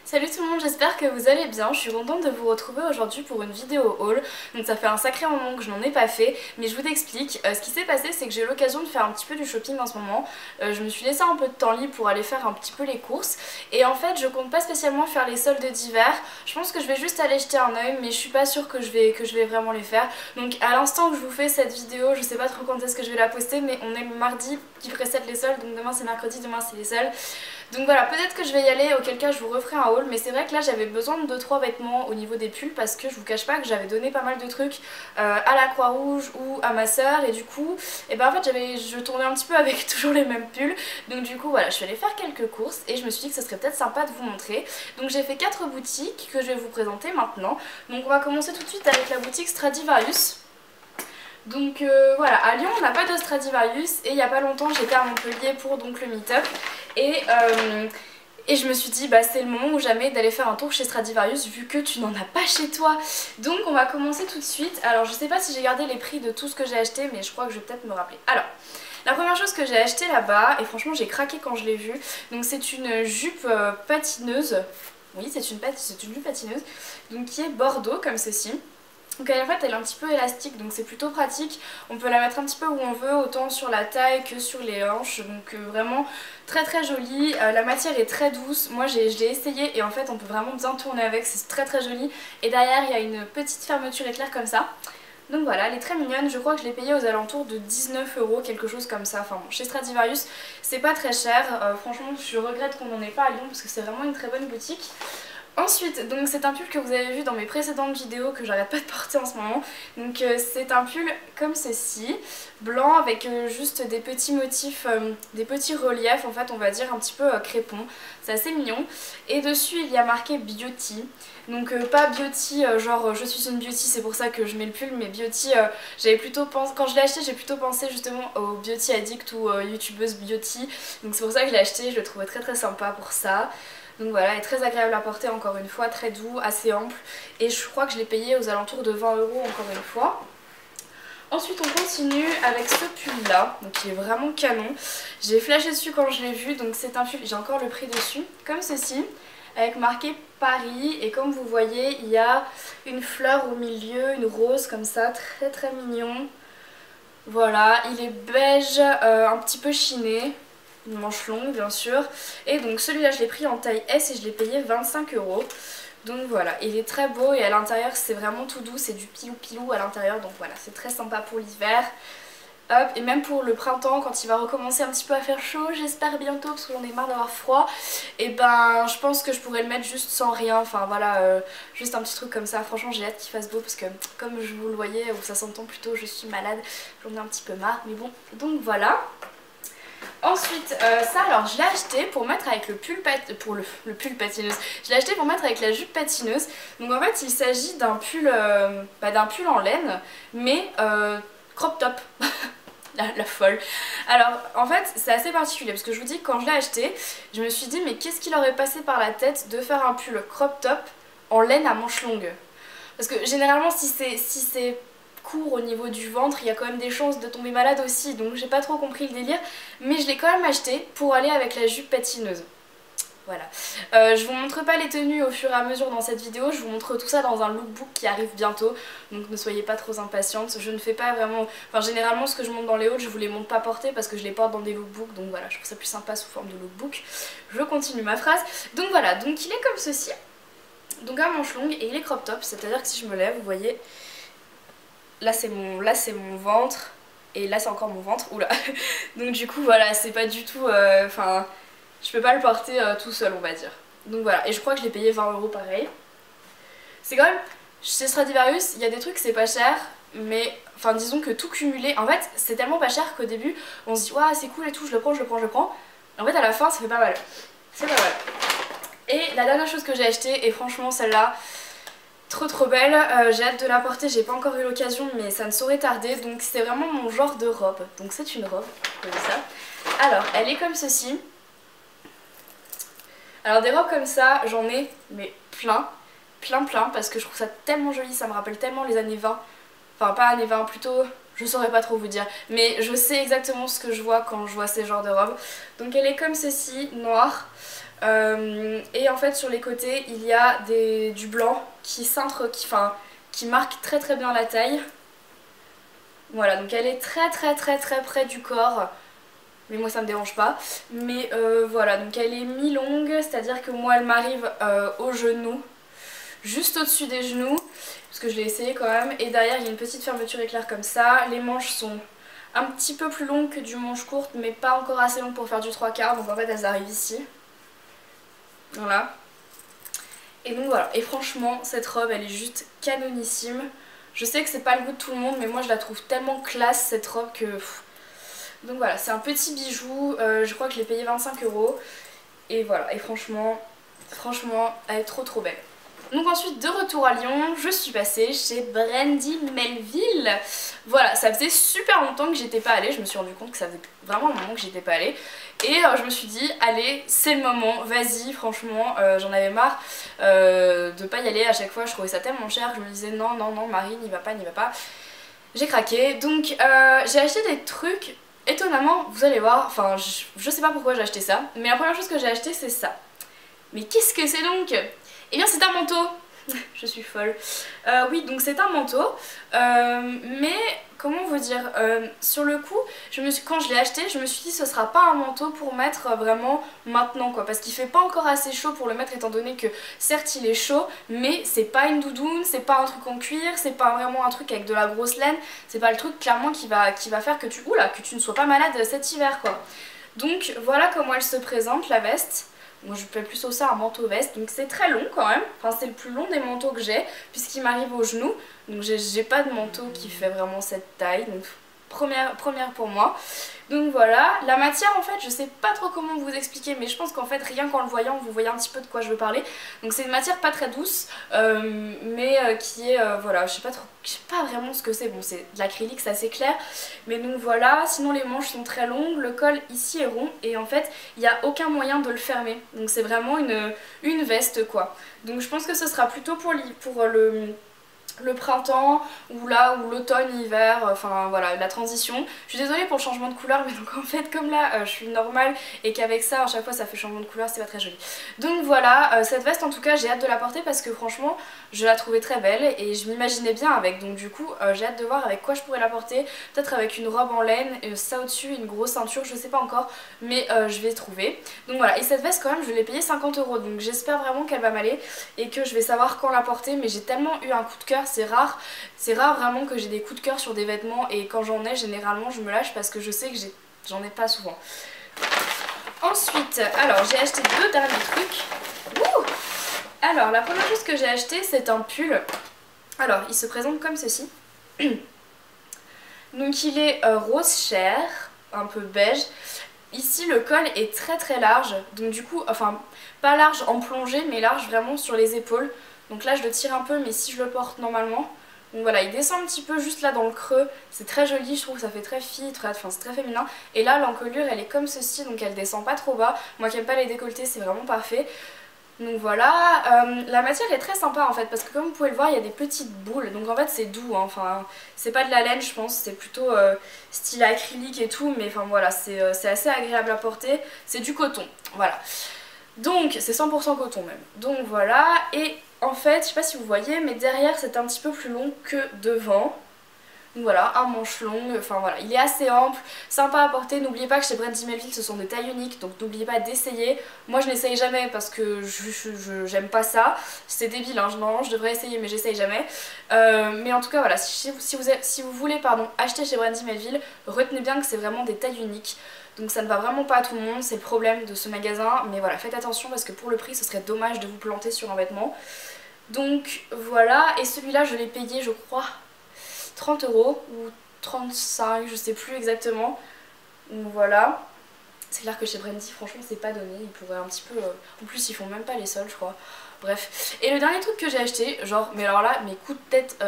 Salut tout le monde, j'espère que vous allez bien. Je suis contente de vous retrouver aujourd'hui pour une vidéo haul. Donc ça fait un sacré moment que je n'en ai pas fait, mais je vous explique. Ce qui s'est passé, c'est que j'ai eu l'occasion de faire un petit peu du shopping en ce moment. Je me suis laissé un peu de temps libre pour aller faire un petit peu les courses. Et en fait, je compte pas spécialement faire les soldes d'hiver. Je pense que je vais juste aller jeter un œil, mais je suis pas sûre que je vais vraiment les faire. Donc à l'instant que je vous fais cette vidéo, je sais pas trop quand est-ce que je vais la poster, mais on est le mardi qui précède les soldes. Donc demain c'est mercredi, demain c'est les soldes. Donc voilà, peut-être que je vais y aller, auquel cas je vous referai un haul, mais c'est vrai que là j'avais besoin de 2-3 vêtements au niveau des pulls parce que je vous cache pas que j'avais donné pas mal de trucs à la Croix-Rouge ou à ma soeur et du coup, en fait je tournais un petit peu avec toujours les mêmes pulls. Donc du coup voilà, je suis allée faire quelques courses et je me suis dit que ce serait peut-être sympa de vous montrer. Donc j'ai fait 4 boutiques que je vais vous présenter maintenant. Donc on va commencer tout de suite avec la boutique Stradivarius. Donc voilà, à Lyon on n'a pas de Stradivarius et il n'y a pas longtemps j'étais à Montpellier pour donc le meet-up et je me suis dit bah c'est le moment ou jamais d'aller faire un tour chez Stradivarius vu que tu n'en as pas chez toi. Donc on va commencer tout de suite. Alors je sais pas si j'ai gardé les prix de tout ce que j'ai acheté mais je crois que je vais peut-être me rappeler. Alors la première chose que j'ai acheté là-bas, et franchement j'ai craqué quand je l'ai vue, donc c'est une jupe patineuse. Oui c'est une jupe patineuse donc qui est bordeaux comme ceci. Donc en fait elle est un petit peu élastique donc c'est plutôt pratique, on peut la mettre un petit peu où on veut, autant sur la taille que sur les hanches, donc vraiment très très jolie, la matière est très douce, moi je l'ai essayé et en fait on peut vraiment bien tourner avec, c'est très très joli et derrière il y a une petite fermeture éclair comme ça. Donc voilà, elle est très mignonne, je crois que je l'ai payée aux alentours de 19 €, quelque chose comme ça. Enfin bon, chez Stradivarius c'est pas très cher, franchement je regrette qu'on n'en ait pas à Lyon parce que c'est vraiment une très bonne boutique. Ensuite, donc c'est un pull que vous avez vu dans mes précédentes vidéos que j'arrête pas de porter en ce moment. Donc c'est un pull comme ceci, blanc avec juste des petits motifs, des petits reliefs en fait on va dire un petit peu crépon. C'est assez mignon. Et dessus il y a marqué Beauty. Donc pas Beauty genre je suis une beauty c'est pour ça que je mets le pull, mais Beauty j'avais plutôt pensé, quand je l'ai acheté j'ai plutôt pensé justement aux beauty addict ou youtubeuse beauty. Donc c'est pour ça que je l'ai acheté, je le trouvais très très sympa pour ça. Donc voilà, elle est très agréable à porter encore une fois, très doux, assez ample. Et je crois que je l'ai payé aux alentours de 20 € encore une fois. Ensuite on continue avec ce pull là, donc qui est vraiment canon. J'ai flashé dessus quand je l'ai vu, donc c'est un pull, j'ai encore le prix dessus, comme ceci, avec marqué Paris. Et comme vous voyez, il y a une fleur au milieu, une rose comme ça, très très mignon. Voilà, il est beige, un petit peu chiné. Une manche longue bien sûr, et donc celui-là je l'ai pris en taille S et je l'ai payé 25 €. Donc voilà, il est très beau et à l'intérieur c'est vraiment tout doux, c'est du pilou pilou à l'intérieur, donc voilà, c'est très sympa pour l'hiver. Hop, et même pour le printemps quand il va recommencer un petit peu à faire chaud, j'espère bientôt parce que j'en ai marre d'avoir froid, et ben je pense que je pourrais le mettre juste sans rien, enfin voilà, juste un petit truc comme ça. Franchement j'ai hâte qu'il fasse beau parce que comme je vous le voyez ou ça s'entend plutôt, je suis malade, j'en ai un petit peu marre, mais bon, donc voilà. Ensuite ça alors je l'ai acheté pour mettre avec le pull patineuse. Je l'ai acheté pour mettre avec la jupe patineuse. Donc en fait il s'agit d'un pull, pull en laine mais crop top. La folle. Alors en fait c'est assez particulier parce que je vous dis que quand je l'ai acheté je me suis dit mais qu'est-ce qui leur est passé par la tête de faire un pull crop top en laine à manches longues. Parce que généralement si c'est court au niveau du ventre, il y a quand même des chances de tomber malade aussi, donc j'ai pas trop compris le délire, mais je l'ai quand même acheté pour aller avec la jupe patineuse. Voilà. Je vous montre pas les tenues au fur et à mesure dans cette vidéo, je vous montre tout ça dans un lookbook qui arrive bientôt, donc ne soyez pas trop impatientes. Je ne fais pas vraiment, enfin généralement ce que je monte dans les hauls je vous les montre pas porter parce que je les porte dans des lookbooks, donc voilà, je trouve ça plus sympa sous forme de lookbook. Je continue ma phrase. Donc voilà, donc il est comme ceci, donc à manches longues et il est crop top, c'est à dire que si je me lève, vous voyez, là c'est mon ventre et là c'est encore mon ventre, oula. Donc du coup voilà, c'est pas du tout, enfin je peux pas le porter tout seul on va dire. Donc voilà, et je crois que je l'ai payé 20 € pareil. C'est quand même, chez Stradivarius il y a des trucs c'est pas cher, mais enfin disons que tout cumulé, en fait c'est tellement pas cher qu'au début on se dit waouh c'est cool et tout, je le prends. En fait à la fin ça fait pas mal, c'est pas mal. Et la dernière chose que j'ai acheté, et franchement celle-là trop belle, j'ai hâte de la porter, j'ai pas encore eu l'occasion mais ça ne saurait tarder, donc c'est vraiment mon genre de robe. Donc c'est une robe, comme ça. Alors elle est comme ceci. Alors des robes comme ça j'en ai mais plein parce que je trouve ça tellement joli, ça me rappelle tellement les années 20. Enfin pas années 20 plutôt, je saurais pas trop vous dire, mais je sais exactement ce que je vois quand je vois ces genres de robes. Donc elle est comme ceci, noire. Et en fait sur les côtés il y a du blanc qui cintre, qui marque très très bien la taille. Voilà, donc elle est très près du corps. Mais moi ça me dérange pas. Mais voilà, donc elle est mi-longue, c'est-à-dire que moi elle m'arrive au genou, juste au-dessus des genoux, parce que je l'ai essayé quand même. Et derrière il y a une petite fermeture éclair comme ça. Les manches sont un petit peu plus longues que du manche courte, mais pas encore assez longues pour faire du 3/4. Donc en fait elles arrivent ici. Voilà. Et donc voilà, et franchement cette robe elle est juste canonissime. Je sais que c'est pas le goût de tout le monde, mais moi je la trouve tellement classe cette robe que... Donc voilà, c'est un petit bijou, je crois que je l'ai payé 25 €. Et voilà, et franchement, elle est trop belle. Donc ensuite de retour à Lyon, je suis passée chez Brandy Melville. Voilà, ça faisait super longtemps que j'étais pas allée, je me suis rendu compte que ça faisait vraiment un moment que j'étais pas allée. Et je me suis dit, allez, c'est le moment, vas-y, franchement, j'en avais marre de pas y aller à chaque fois, je trouvais ça tellement cher, je me disais non, Marie, n'y va pas. J'ai craqué, donc j'ai acheté des trucs, étonnamment, vous allez voir, enfin je sais pas pourquoi j'ai acheté ça, mais la première chose que j'ai acheté c'est ça. Mais qu'est-ce que c'est donc? Eh bien c'est un manteau. Je suis folle. Oui, donc c'est un manteau, mais comment vous dire, sur le coup, quand je l'ai acheté, je me suis dit ce sera pas un manteau pour mettre vraiment maintenant quoi, parce qu'il fait pas encore assez chaud pour le mettre étant donné que certes il est chaud, mais c'est pas une doudoune, c'est pas un truc en cuir, c'est pas vraiment un truc avec de la grosse laine, c'est pas le truc clairement qui va faire que tu ne sois pas malade cet hiver quoi. Donc voilà comment elle se présente la veste. Moi je fais plutôt ça un manteau veste, donc c'est très long quand même, enfin c'est le plus long des manteaux que j'ai puisqu'il m'arrive au genou, donc j'ai pas de manteau qui fait vraiment cette taille, donc première pour moi. Donc voilà, la matière en fait je sais pas trop comment vous expliquer, mais je pense qu'en fait rien qu'en le voyant vous voyez un petit peu de quoi je veux parler. Donc c'est une matière pas très douce, mais qui est, voilà, je sais pas vraiment ce que c'est, bon c'est de l'acrylique, c'est assez clair, mais donc voilà. Sinon les manches sont très longues, le col ici est rond et en fait il n'y a aucun moyen de le fermer, donc c'est vraiment une veste quoi. Donc je pense que ce sera plutôt pour le printemps ou l'automne, hiver, enfin voilà la transition. Je suis désolée pour le changement de couleur, mais donc en fait comme là je suis normale et qu'avec ça à chaque fois ça fait changement de couleur, c'est pas très joli. Donc voilà, cette veste en tout cas j'ai hâte de la porter parce que franchement je la trouvais très belle et je m'imaginais bien avec, donc du coup j'ai hâte de voir avec quoi je pourrais la porter, peut-être avec une robe en laine, ça au dessus, une grosse ceinture, je sais pas encore, mais je vais trouver. Donc voilà, et cette veste quand même je l'ai payée 50 €, donc j'espère vraiment qu'elle va m'aller et que je vais savoir quand la porter, mais j'ai tellement eu un coup de cœur. C'est rare vraiment que j'ai des coups de cœur sur des vêtements et quand j'en ai généralement je me lâche parce que je sais que j'en ai pas souvent. Ensuite, alors j'ai acheté deux derniers trucs. Ouh, alors la première chose que j'ai acheté c'est un pull. Alors il se présente comme ceci. Donc il est rose chair, un peu beige. Ici le col est très large, donc du coup, enfin pas large en plongée mais large vraiment sur les épaules. Donc là je le tire un peu, mais si je le porte normalement, donc voilà, il descend un petit peu juste là dans le creux, c'est très joli, je trouve que ça fait très fille, enfin c'est très féminin. Et là l'encolure elle est comme ceci, donc elle descend pas trop bas, moi qui aime pas les décolletés c'est vraiment parfait. Donc voilà, la matière est très sympa en fait, parce que comme vous pouvez le voir il y a des petites boules, donc en fait c'est doux, hein. Enfin c'est pas de la laine je pense, c'est plutôt style acrylique et tout, mais enfin voilà, c'est assez agréable à porter, c'est du coton, voilà. Donc c'est 100% coton même, donc voilà, et en fait je sais pas si vous voyez mais derrière c'est un petit peu plus long que devant. Donc voilà, un manche long, enfin voilà, il est assez ample, sympa à porter. N'oubliez pas que chez Brandy Melville ce sont des tailles uniques, donc n'oubliez pas d'essayer. Moi je n'essaye jamais parce que j'aime pas ça, c'est débile hein, normalement je devrais essayer mais j'essaye jamais. Mais en tout cas voilà, si vous voulez acheter chez Brandy Melville, retenez bien que c'est vraiment des tailles uniques. Donc ça ne va vraiment pas à tout le monde, c'est le problème de ce magasin, mais voilà, faites attention parce que pour le prix ce serait dommage de vous planter sur un vêtement. Donc voilà, et celui-là je l'ai payé je crois 30 € ou 35, je sais plus exactement. Donc voilà, c'est clair que chez Brandy franchement c'est pas donné, ils pourraient un petit peu... En plus ils font même pas les soldes je crois. Bref, et le dernier truc que j'ai acheté, genre, mais alors là, mes coups de tête...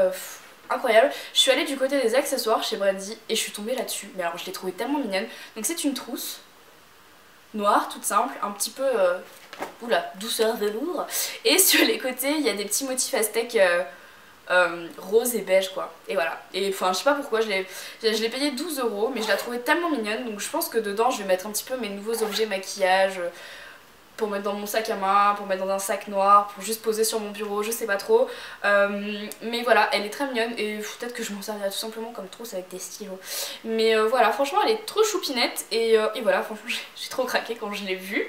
incroyable, je suis allée du côté des accessoires chez Brandy et je suis tombée là-dessus, mais alors je l'ai trouvée tellement mignonne. Donc c'est une trousse noire toute simple, un petit peu oula, douceur velours, et sur les côtés il y a des petits motifs aztèques rose et beige quoi, et voilà. Et enfin je sais pas pourquoi, je l'ai payé 12 €, mais je la trouvais tellement mignonne, donc je pense que dedans je vais mettre un petit peu mes nouveaux objets maquillage, pour mettre dans mon sac à main, pour mettre dans un sac noir, pour juste poser sur mon bureau, je sais pas trop. Mais voilà, elle est très mignonne et peut-être que je m'en servirai tout simplement comme trousse avec des stylos. Mais voilà, franchement elle est trop choupinette et voilà, franchement j'ai trop craqué quand je l'ai vue.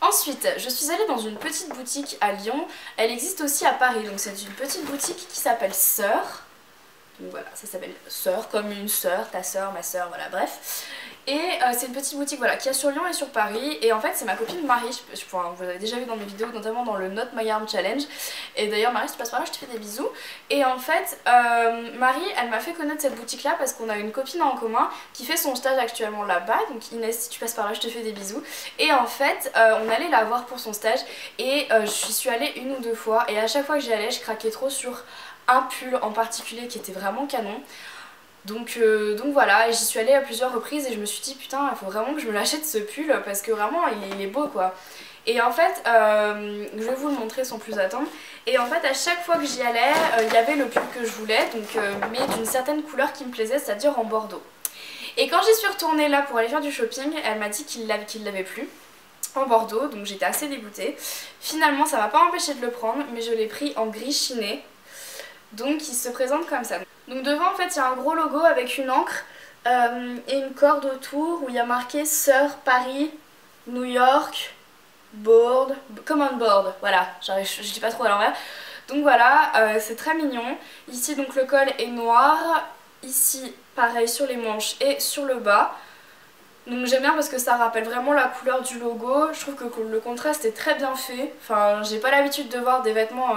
Ensuite, je suis allée dans une petite boutique à Lyon, elle existe aussi à Paris, donc c'est une petite boutique qui s'appelle Sœur. Donc voilà, ça s'appelle Sœur, comme une sœur, ta sœur, ma sœur, voilà, bref. Et c'est une petite boutique voilà, qui est sur Lyon et sur Paris. Et en fait c'est ma copine Marie, vous l'avez déjà vu dans mes vidéos, notamment dans le Not My Arm Challenge. Et d'ailleurs Marie, si tu passes par là, je te fais des bisous. Et en fait Marie, elle m'a fait connaître cette boutique là parce qu'on a une copine en commun qui fait son stage actuellement là-bas. Donc Inès, si tu passes par là, je te fais des bisous. Et en fait on allait la voir pour son stage. Et je suis allée une ou deux fois. Et à chaque fois que j'y allais, je craquais trop sur un pull en particulier qui était vraiment canon. Donc voilà, j'y suis allée à plusieurs reprises et je me suis dit putain il faut vraiment que je me l'achète ce pull parce que vraiment il est beau quoi. Et en fait je vais vous le montrer sans plus attendre. Et en fait à chaque fois que j'y allais il y avait le pull que je voulais, donc mais d'une certaine couleur qui me plaisait, c'est-à-dire en bordeaux. Et quand j'y suis retournée là pour aller faire du shopping, elle m'a dit qu'il l'avait plus en bordeaux, donc j'étais assez dégoûtée. Finalement ça m'a pas empêché de le prendre, mais je l'ai pris en gris chiné. Donc il se présente comme ça. Donc devant en fait il y a un gros logo avec une encre et une corde autour où il y a marqué Sœur Paris, New York, Board, Common Board. Voilà, je dis pas trop à l'envers. Donc voilà, c'est très mignon. Ici donc le col est noir, ici pareil sur les manches et sur le bas. Donc j'aime bien parce que ça rappelle vraiment la couleur du logo. Je trouve que le contraste est très bien fait. Enfin j'ai pas l'habitude de voir des vêtements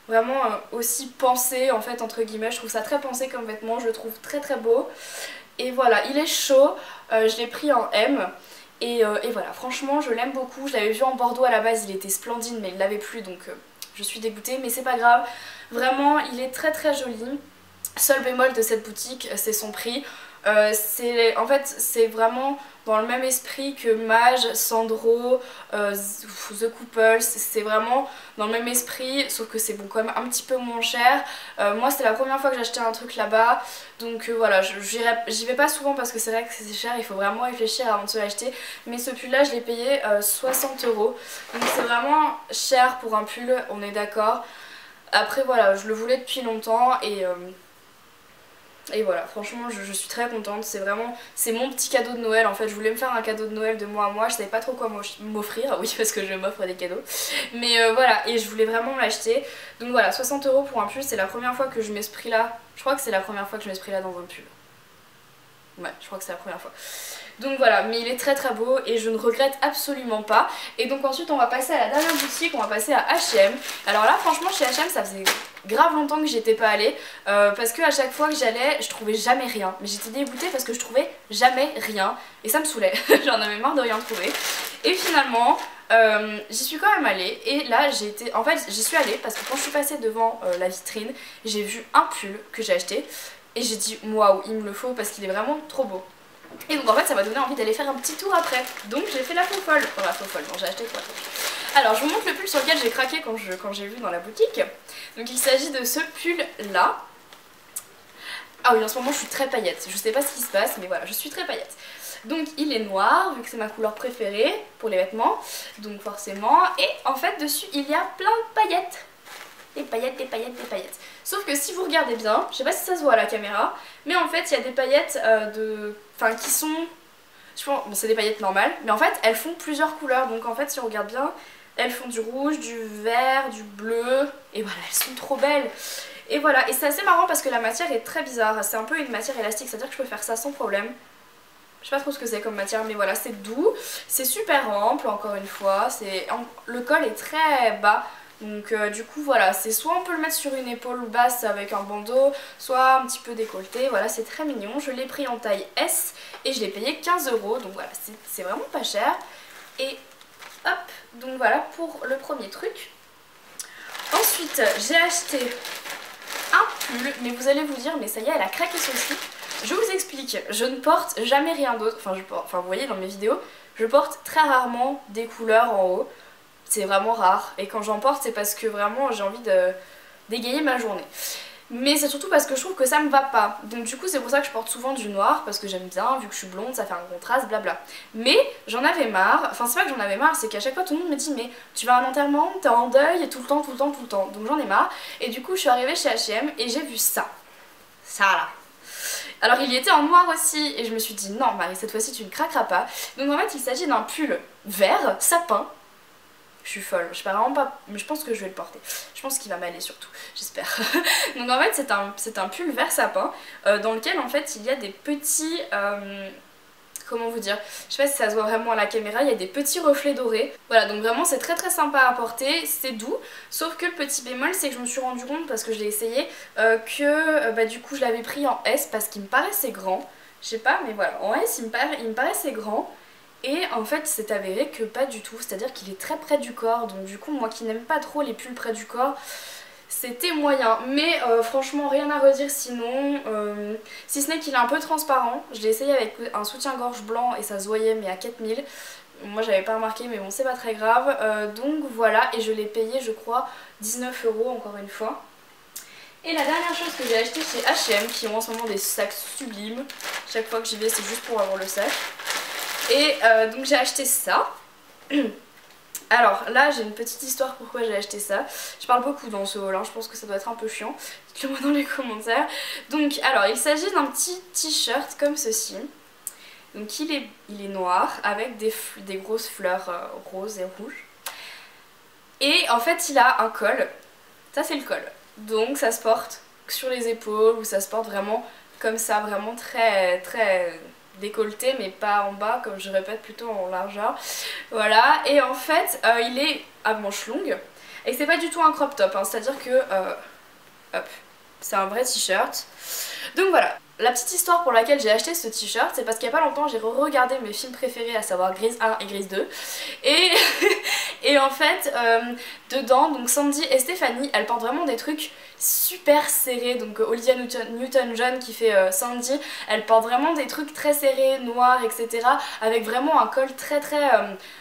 vraiment aussi pensé en fait entre guillemets, je trouve ça très pensé comme vêtement, je le trouve très très beau. Et voilà, il est chaud, je l'ai pris en M et voilà, franchement je l'aime beaucoup. Je l'avais vu en bordeaux à la base, il était splendide mais il l'avait plus donc je suis dégoûtée, mais c'est pas grave. Vraiment il est très très joli. Seul bémol de cette boutique c'est son prix. En fait c'est vraiment dans le même esprit que Mage, Sandro, The Couples, c'est vraiment dans le même esprit sauf que c'est bon quand même un petit peu moins cher. Moi c'était la première fois que j'achetais un truc là-bas, donc voilà, j'y vais pas souvent parce que c'est vrai que c'est cher, il faut vraiment réfléchir avant de se l'acheter, mais ce pull là je l'ai payé 60 €, donc c'est vraiment cher pour un pull, on est d'accord. Après voilà, je le voulais depuis longtemps et voilà, franchement je suis très contente, c'est mon petit cadeau de Noël en fait. Je voulais me faire un cadeau de Noël de moi à moi, je savais pas trop quoi m'offrir, oui parce que je m'offre des cadeaux. Mais voilà, et je voulais vraiment l'acheter. Donc voilà, 60 € pour un pull, c'est la première fois que je mets ce prix là. Je crois que c'est la première fois que je mets ce prix là dans un pull. Ouais, je crois que c'est la première fois. Donc voilà, mais il est très très beau et je ne regrette absolument pas. Et donc ensuite on va passer à la dernière boutique, on va passer à H&M. Alors là franchement chez H&M ça faisait grave longtemps que j'y étais pas allée parce que à chaque fois que j'allais je trouvais jamais rien. Mais j'étais dégoûtée parce que je trouvais jamais rien et ça me saoulait, j'en avais marre de rien trouver. Et finalement j'y suis quand même allée et là j'ai été, en fait j'y suis allée parce que quand je suis passée devant la vitrine j'ai vu un pull que j'ai acheté et j'ai dit waouh il me le faut parce qu'il est vraiment trop beau. Et donc en fait ça m'a donné envie d'aller faire un petit tour après. Donc j'ai fait la faux folle. Enfin la faux folle, non j'ai acheté quoi. Alors je vous montre le pull sur lequel j'ai craqué quand j'ai vu dans la boutique. Donc il s'agit de ce pull là. Ah oui en ce moment je suis très paillette. Je sais pas ce qui se passe mais voilà je suis très paillette. Donc il est noir vu que c'est ma couleur préférée pour les vêtements. Donc forcément. Et en fait dessus il y a plein de paillettes. Des paillettes, des paillettes, des paillettes. Sauf que si vous regardez bien, je sais pas si ça se voit à la caméra, mais en fait il y a des paillettes qui sont, je pense, bon, c'est des paillettes normales, mais en fait elles font plusieurs couleurs. Donc en fait si on regarde bien, elles font du rouge, du vert, du bleu, et voilà elles sont trop belles. Et voilà, et c'est assez marrant parce que la matière est très bizarre, c'est un peu une matière élastique, c'est à dire que je peux faire ça sans problème. Je sais pas trop ce que c'est comme matière mais voilà c'est doux, c'est super ample encore une fois, le col est très bas. Donc du coup voilà, c'est soit on peut le mettre sur une épaule basse avec un bandeau, soit un petit peu décolleté, voilà c'est très mignon. Je l'ai pris en taille S et je l'ai payé 15 €, donc voilà c'est vraiment pas cher. Et hop, donc voilà pour le premier truc. Ensuite j'ai acheté un pull, mais vous allez vous dire mais ça y est elle a craqué son slip. Je vous explique, je ne porte jamais rien d'autre, enfin vous voyez dans mes vidéos, je porte très rarement des couleurs en haut. C'est vraiment rare et quand j'en porte c'est parce que vraiment j'ai envie de d'égayer ma journée. mais c'est surtout parce que je trouve que ça me va pas. Donc du coup c'est pour ça que je porte souvent du noir, parce que j'aime bien, vu que je suis blonde, ça fait un contraste, blabla. Mais j'en avais marre, enfin c'est pas que j'en avais marre, c'est qu'à chaque fois tout le monde me dit mais tu vas à un enterrement, t'es en deuil, tout le temps, tout le temps, tout le temps. Donc j'en ai marre, et du coup je suis arrivée chez H&M et j'ai vu ça. Ça là. Alors il y était en noir aussi, et je me suis dit non Marie, cette fois-ci tu ne craqueras pas. Donc en fait il s'agit d'un pull vert, sapin. Je suis folle, je sais pas vraiment pas, mais je pense que je vais le porter. Je pense qu'il va m'aller surtout, j'espère. Donc en fait c'est un pull vert sapin dans lequel en fait il y a des petits... comment vous dire, je sais pas si ça se voit vraiment à la caméra, il y a des petits reflets dorés. Voilà, donc vraiment c'est très très sympa à porter, c'est doux. Sauf que le petit bémol c'est que je me suis rendu compte, parce que je l'ai essayé, que bah, du coup je l'avais pris en S parce qu'il me paraissait grand. Je sais pas, mais voilà, en S il me paraissait grand. Et en fait c'est avéré que pas du tout, c'est-à-dire qu'il est très près du corps, donc du coup moi qui n'aime pas trop les pulls près du corps, c'était moyen. Mais franchement rien à redire sinon, si ce n'est qu'il est un peu transparent. Je l'ai essayé avec un soutien-gorge blanc et ça se voyait mais à 4000. Moi j'avais pas remarqué mais bon c'est pas très grave, donc voilà, et je l'ai payé je crois 19 € encore une fois. Et la dernière chose que j'ai acheté chez H&M, qui ont en ce moment des sacs sublimes, chaque fois que j'y vais c'est juste pour avoir le sac. Et donc j'ai acheté ça. Alors là j'ai une petite histoire pourquoi j'ai acheté ça. Je parle beaucoup dans ce haul, hein. Je pense que ça doit être un peu chiant. Dites-le moi dans les commentaires. Donc alors il s'agit d'un petit t-shirt comme ceci. Donc il est noir avec des grosses fleurs roses et rouges. Et en fait il a un col. Ça c'est le col. Donc ça se porte sur les épaules ou ça se porte vraiment comme ça, vraiment très très... décolleté mais pas en bas, comme je répète, plutôt en largeur. Voilà, et en fait il est à manches longues et c'est pas du tout un crop top, hein. C'est à dire que hop, c'est un vrai t-shirt. Donc voilà, la petite histoire pour laquelle j'ai acheté ce t-shirt, c'est parce qu'il y a pas longtemps j'ai regardé mes films préférés, à savoir Grease 1 et Grease 2, et, et en fait dedans, donc Sandy et Stéphanie, elles portent vraiment des trucs super serrés. Donc Olivia Newton-John qui fait Sandy, elle porte vraiment des trucs très serrés, noirs, etc. avec vraiment un col très très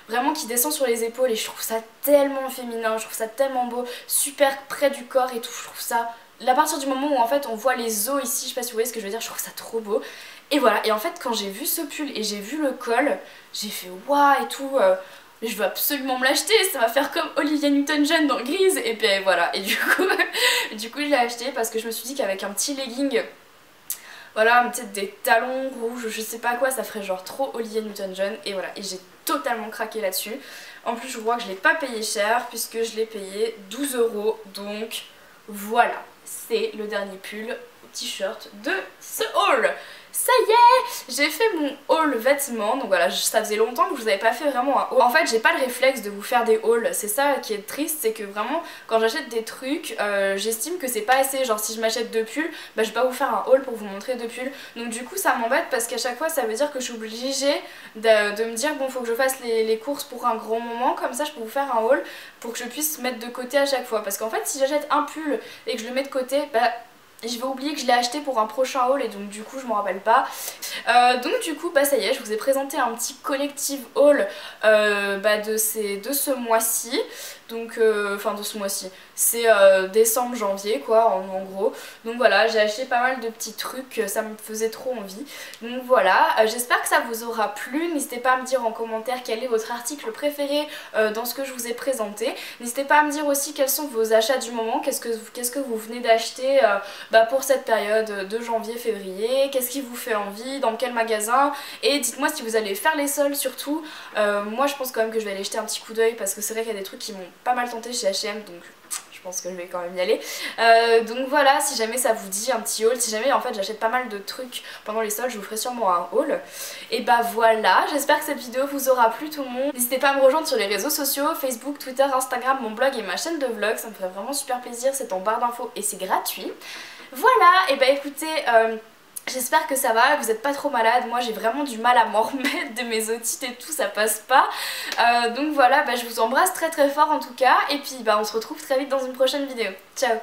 vraiment qui descend sur les épaules, et je trouve ça tellement féminin, je trouve ça tellement beau, super près du corps et tout. Je trouve ça, à partir du moment où en fait on voit les os ici, je sais pas si vous voyez ce que je veux dire, je trouve ça trop beau. Et voilà, et en fait quand j'ai vu ce pull et j'ai vu le col, j'ai fait waouh et tout, je veux absolument me l'acheter, ça va faire comme Olivia Newton-John dans Grease. Et puis voilà, et du coup je l'ai acheté parce que je me suis dit qu'avec un petit legging, voilà, peut-être des talons rouges, je sais pas quoi, ça ferait genre trop Olivia Newton-John. Et voilà, et j'ai totalement craqué là-dessus. En plus je crois que je l'ai pas payé cher puisque je l'ai payé 12 €. Donc voilà, c'est le dernier pull t-shirt de ce haul. Ça y est, j'ai fait mon haul vêtements. Donc voilà, ça faisait longtemps que je vous avais pas fait vraiment un haul. En fait j'ai pas le réflexe de vous faire des hauls, c'est ça qui est triste, c'est que vraiment quand j'achète des trucs, j'estime que c'est pas assez. Genre si je m'achète 2 pulls, bah je vais pas vous faire un haul pour vous montrer 2 pulls. Donc du coup ça m'embête parce qu'à chaque fois ça veut dire que je suis obligée de me dire bon faut que je fasse les courses pour un grand moment, comme ça je peux vous faire un haul pour que je puisse mettre de côté à chaque fois. Parce qu'en fait si j'achète un pull et que je le mets de côté, bah je vais oublier que je l'ai acheté pour un prochain haul et donc du coup je m'en rappelle pas. Donc du coup bah ça y est, je vous ai présenté un petit collective haul de ce mois-ci. Donc enfin de ce mois-ci, c'est décembre janvier quoi en gros. Donc voilà, j'ai acheté pas mal de petits trucs, ça me faisait trop envie. Donc voilà, j'espère que ça vous aura plu. N'hésitez pas à me dire en commentaire quel est votre article préféré dans ce que je vous ai présenté. N'hésitez pas à me dire aussi quels sont vos achats du moment, qu'est-ce que vous venez d'acheter pour cette période de janvier-février, qu'est-ce qui vous fait envie, dans quel magasin, et dites-moi si vous allez faire les soldes surtout. Moi je pense quand même que je vais aller jeter un petit coup d'œil parce que c'est vrai qu'il y a des trucs qui m'ont pas mal tenté chez H&M, donc je pense que je vais quand même y aller. Donc voilà, si jamais ça vous dit un petit haul, si jamais en fait j'achète pas mal de trucs pendant les soldes, je vous ferai sûrement un haul. Et bah voilà, j'espère que cette vidéo vous aura plu tout le monde. N'hésitez pas à me rejoindre sur les réseaux sociaux, Facebook, Twitter, Instagram, mon blog et ma chaîne de vlog, ça me ferait vraiment super plaisir, c'est en barre d'infos et c'est gratuit. Voilà, et bah écoutez, j'espère que ça va, vous n'êtes pas trop malade. Moi j'ai vraiment du mal à m'en remettre de mes otites et tout, ça passe pas. Donc voilà, je vous embrasse très très fort en tout cas. Et puis on se retrouve très vite dans une prochaine vidéo. Ciao!